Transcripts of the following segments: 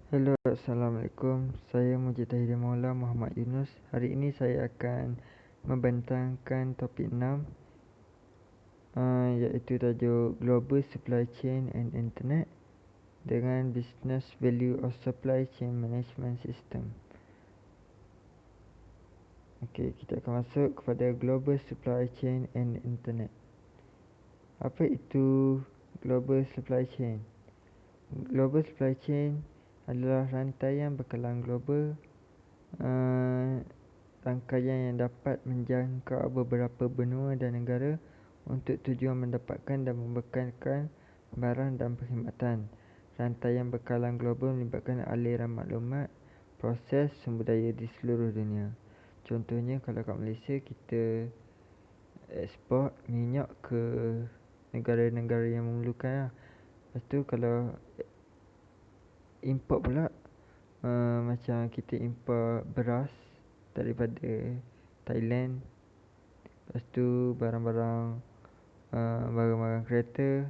Hello, Assalamualaikum. Saya Mujib Tahir Maula Muhammad Yunus. Hari ini saya akan membentangkan topik 6, iaitu tajuk Global Supply Chain and Internet dengan Business Value of Supply Chain Management System. Okey, kita akan masuk kepada Global Supply Chain and Internet. Apa itu Global Supply Chain? Global Supply Chain adalah rantaian bekalan global, rangkaian yang dapat menjangkau beberapa benua dan negara untuk tujuan mendapatkan dan membekalkan barang dan perkhidmatan. Rantaian bekalan global melibatkan aliran maklumat, proses, sumber daya di seluruh dunia. Contohnya, kalau kat Malaysia kita ekspor minyak ke negara-negara yang memerlukan. Lepas tu kalau import pula, macam kita import beras daripada Thailand. Lepas tu barang-barang kereta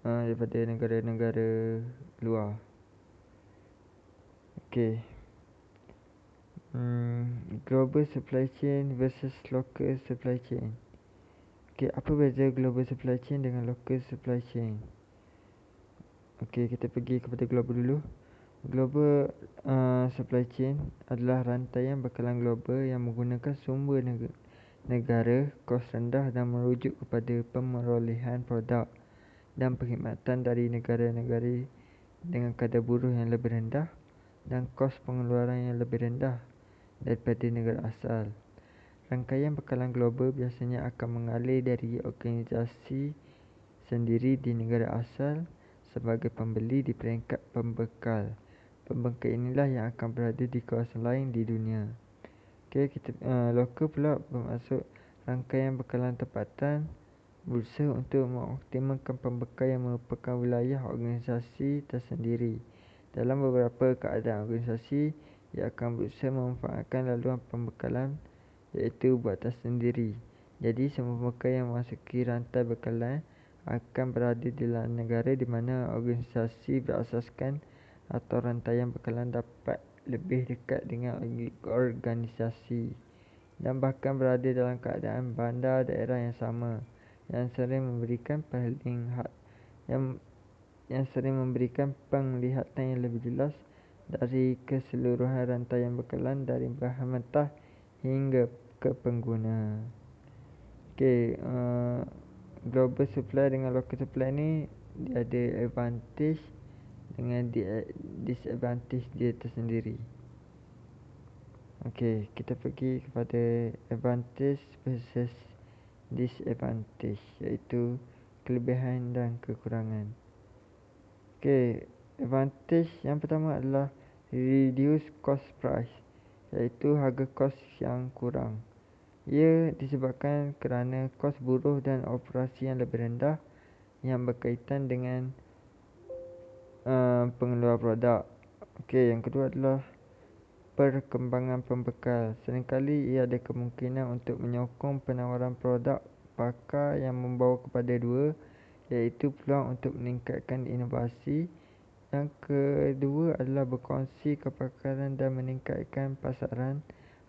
daripada negara-negara luar. Okey. Global supply chain versus local supply chain. Okey, apa beza global supply chain dengan local supply chain? Okey, kita pergi kepada global dulu. Global supply chain adalah rantaian bekalan global yang menggunakan sumber negara, kos rendah dan merujuk kepada pemerolehan produk dan perkhidmatan dari negara-negara dengan kadar buruh yang lebih rendah dan kos pengeluaran yang lebih rendah daripada negara asal. Rangkaian bekalan global biasanya akan mengalir dari organisasi sendiri di negara asal sebagai pembeli di peringkat pembekal. Pembekal inilah yang akan berada di kawasan lain di dunia. Okey, kita lokal pula bermaksud rangkaian bekalan tempatan berusaha untuk mengoptimalkan pembekal yang merupakan wilayah organisasi tersendiri. Dalam beberapa keadaan organisasi ia akan berusaha memanfaatkan laluan pembekalan iaitu buatan sendiri. Jadi semua pembekal yang memasuki rantai bekalan akan berada di dalam negara di mana organisasi berasaskan atau rantaian bekalan dapat lebih dekat dengan organisasi dan bahkan berada dalam keadaan bandar daerah yang sama yang sering memberikan penglihatan yang lebih jelas dari keseluruhan rantaian bekalan dari bahan mentah hingga ke pengguna. Okey, global supply dengan local supply ni dia ada advantage dengan disadvantage dia tersendiri. Okey, kita pergi kepada advantage versus disadvantage, iaitu kelebihan dan kekurangan. Okey, advantage yang pertama adalah reduce cost price, iaitu harga kos yang kurang. Ia disebabkan kerana kos buruh dan operasi yang lebih rendah yang berkaitan dengan pengeluar produk. Okey, yang kedua adalah perkembangan pembekal. Seringkali ia ada kemungkinan untuk menyokong penawaran produk pakar yang membawa kepada dua, iaitu peluang untuk meningkatkan inovasi. Yang kedua adalah berkongsi kepakaran dan meningkatkan pasaran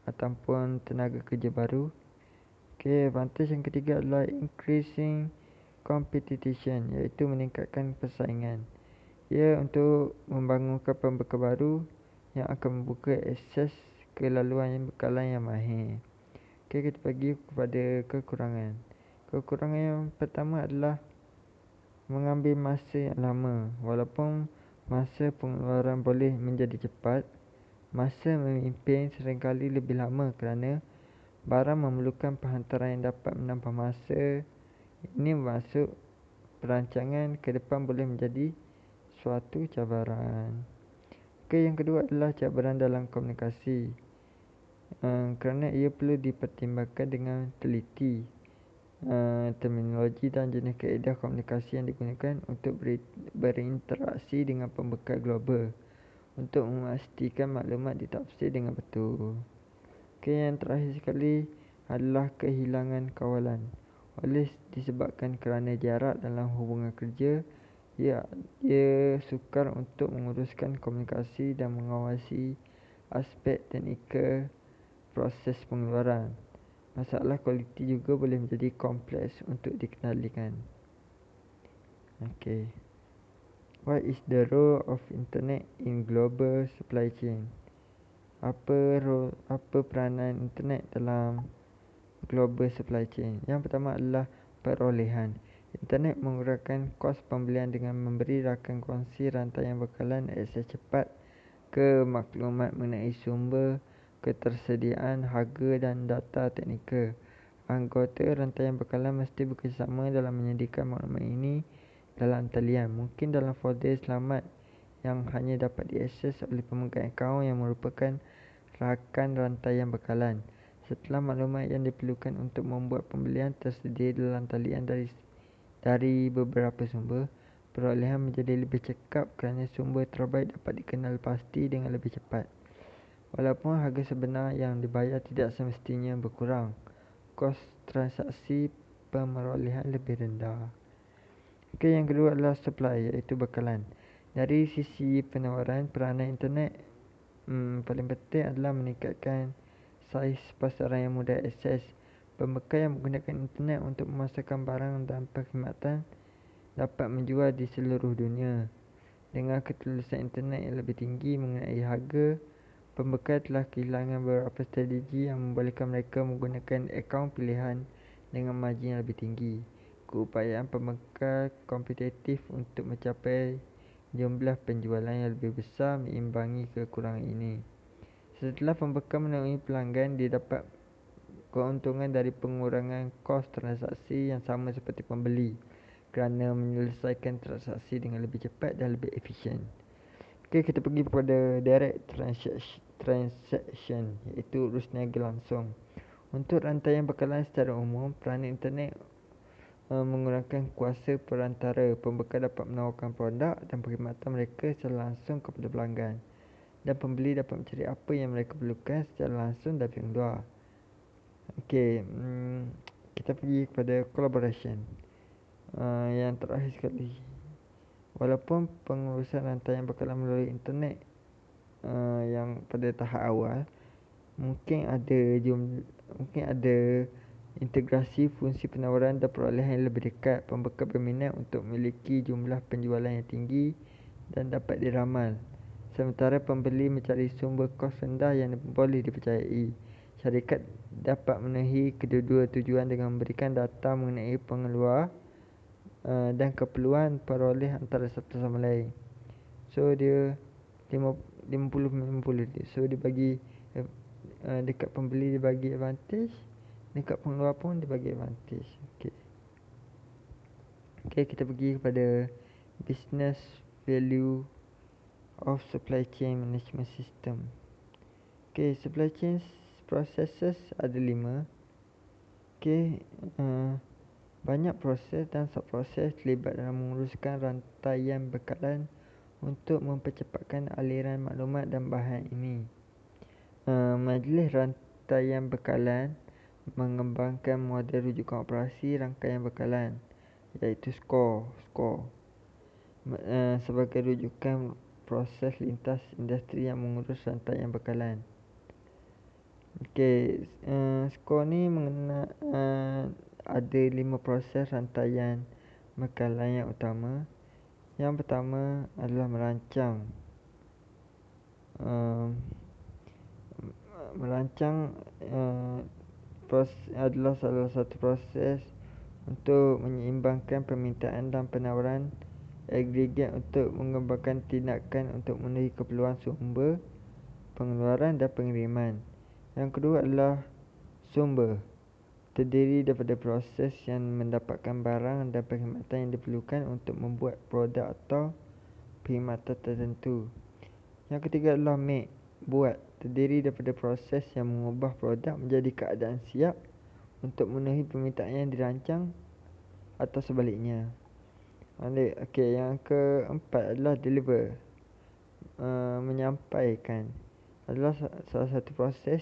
ataupun tenaga kerja baru. Okey, advantage yang ketiga adalah increasing competition, iaitu meningkatkan persaingan. Ia untuk membangunkan pembekal baru yang akan membuka akses ke laluan bekalan yang mahir. Okey, kita pergi kepada kekurangan. Kekurangan yang pertama adalah mengambil masa yang lama. Walaupun masa pengeluaran boleh menjadi cepat, masa memimpin seringkali lebih lama kerana barang memerlukan penghantaran yang dapat menambah masa. Ini bermaksud perancangan ke depan boleh menjadi suatu cabaran. Okey, yang kedua adalah cabaran dalam komunikasi. Kerana ia perlu dipertimbangkan dengan teliti terminologi dan jenis kaedah komunikasi yang digunakan untuk berinteraksi dengan pembekal global untuk memastikan maklumat ditafsir dengan betul. Okey, yang terakhir sekali adalah kehilangan kawalan. Oleh disebabkan kerana jarak dalam hubungan kerja, Ya, dia sukar untuk menguruskan komunikasi dan mengawasi aspek teknikal proses pengeluaran. Masalah kualiti juga boleh menjadi kompleks untuk dikendalikan. Okay. What is the role of internet in global supply chain? Apa peranan internet dalam global supply chain? Yang pertama adalah perolehan. Internet mengurangkan kos pembelian dengan memberi rakan kongsi rantaian bekalan akses cepat ke maklumat mengenai sumber, ketersediaan, harga dan data teknikal. Anggota rantaian bekalan mesti bekerjasama dalam menyediakan maklumat ini dalam talian, mungkin dalam folder selamat yang hanya dapat diakses oleh pemegang akaun yang merupakan rakan rantaian bekalan. Setelah maklumat yang diperlukan untuk membuat pembelian tersedia dalam talian dari beberapa sumber, perolehan menjadi lebih cekap kerana sumber terbaik dapat dikenal pasti dengan lebih cepat. Walaupun harga sebenar yang dibayar tidak semestinya berkurang, kos transaksi pemerolehan lebih rendah. Okey, yang kedua adalah supply, iaitu bekalan. Dari sisi penawaran, peranan internet paling penting adalah meningkatkan saiz pasaran yang mudah akses. Pembekal yang menggunakan internet untuk memasarkan barang dan perkhidmatan dapat menjual di seluruh dunia. Dengan ketulusan internet yang lebih tinggi mengenai harga, pembekal telah kehilangan beberapa strategi yang membolehkan mereka menggunakan akaun pilihan dengan margin yang lebih tinggi. Keupayaan pembekal kompetitif untuk mencapai jumlah penjualan yang lebih besar mengimbangi kekurangan ini. Setelah pembekal menemui pelanggan, dia dapat keuntungan dari pengurangan kos transaksi yang sama seperti pembeli kerana menyelesaikan transaksi dengan lebih cepat dan lebih efisien. Okey, kita pergi kepada direct transaction, iaitu urus niaga langsung. Untuk rantaian bekalan secara umum, peranan internet mengurangkan kuasa perantara. Pembekal dapat menawarkan produk dan perkhidmatan mereka secara langsung kepada pelanggan, dan pembeli dapat mencari apa yang mereka perlukan secara langsung dari pihak luar. Okey, kita pergi kepada collaboration. Yang terakhir sekali, walaupun pengurusan rantaian bekalan melalui internet yang pada tahap awal mungkin ada integrasi fungsi penawaran dan perolehan yang lebih dekat, pembekal berminat untuk memiliki jumlah penjualan yang tinggi dan dapat diramal, sementara pembeli mencari sumber kos rendah yang boleh dipercayai. Syarikat dapat memenuhi kedua-dua tujuan dengan memberikan data mengenai pengeluar dan keperluan peroleh antara satu sama lain. So dia 50-50. So dia bagi dekat pembeli dia bagi advantage, dekat pengeluar pun dia bagi advantage. Okey, kita pergi kepada business value of supply chain management system. Okey, supply chain processes ada 5. Okey, banyak proses dan subproses terlibat dalam menguruskan rantaian bekalan untuk mempercepatkan aliran maklumat dan bahan ini. Majlis rantaian bekalan mengembangkan model rujukan operasi rangkaian bekalan, iaitu SCORE sebagai rujukan proses lintas industri yang mengurus rantaian bekalan. Okey, SCORE ni ada 5 proses rantaian bekalan yang utama. Yang pertama adalah merancang. Merancang adalah salah satu proses untuk menyeimbangkan permintaan dan penawaran agregat untuk mengembangkan tindakan untuk memenuhi keperluan sumber, pengeluaran dan pengiriman. Yang kedua adalah sumber, terdiri daripada proses yang mendapatkan barang dan perkhidmatan yang diperlukan untuk membuat produk atau perkhidmatan tertentu. Yang ketiga adalah make, buat, terdiri daripada proses yang mengubah produk menjadi keadaan siap untuk memenuhi permintaan yang dirancang atau sebaliknya. Okey, yang keempat adalah deliver, menyampaikan, adalah salah satu proses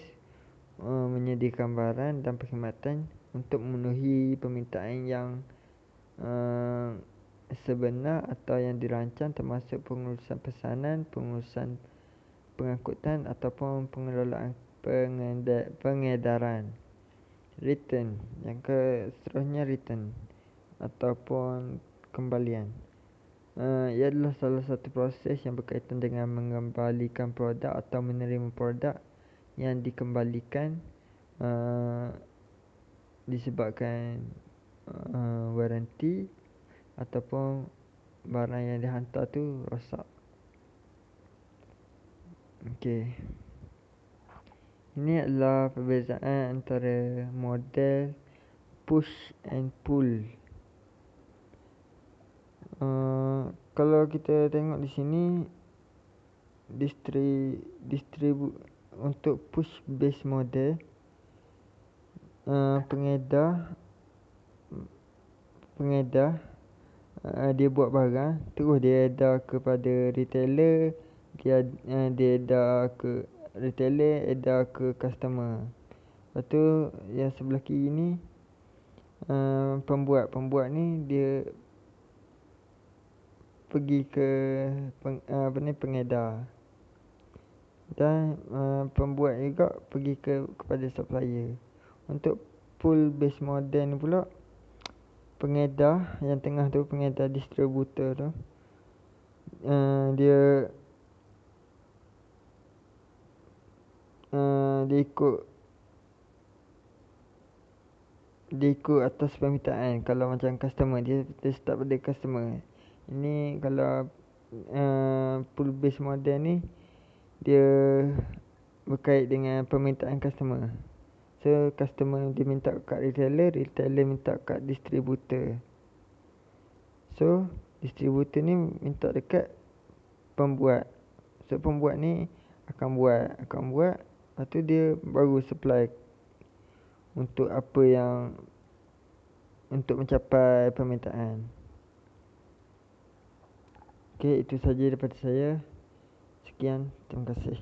menyediakan barang dan perkhidmatan untuk memenuhi permintaan yang sebenar atau yang dirancang, termasuk pengurusan pesanan, pengurusan pengangkutan ataupun pengelolaan pengedaran. Return, yang seterusnya return ataupun kembalian. Ia adalah salah satu proses yang berkaitan dengan mengembalikan produk atau menerima produk yang dikembalikan disebabkan waranti ataupun barang yang dihantar tu rosak. Okey. Ini adalah perbezaan antara model push and pull. Kalau kita tengok di sini, untuk push base model, pengedar dia buat barang, terus dia edar kepada retailer, dia edar ke retailer, edar ke customer. Lepas tu yang sebelah kiri ni pembuat ni dia pergi ke pengedar, dan pembuat juga pergi kepada supplier. Untuk pull base model ni pula, pengedar yang tengah tu, pengedar distributor tu, dia ikut atas permintaan. Kalau macam customer, dia start pada customer. Ini kalau pull base model ni, dia berkait dengan permintaan customer. So customer dia minta kat retailer, retailer minta kat distributor. So distributor ni minta dekat pembuat. So pembuat ni akan buat, lepas tu dia baru supply untuk apa yang untuk mencapai permintaan. Okey, itu saja daripada saya. Sekian, terima kasih.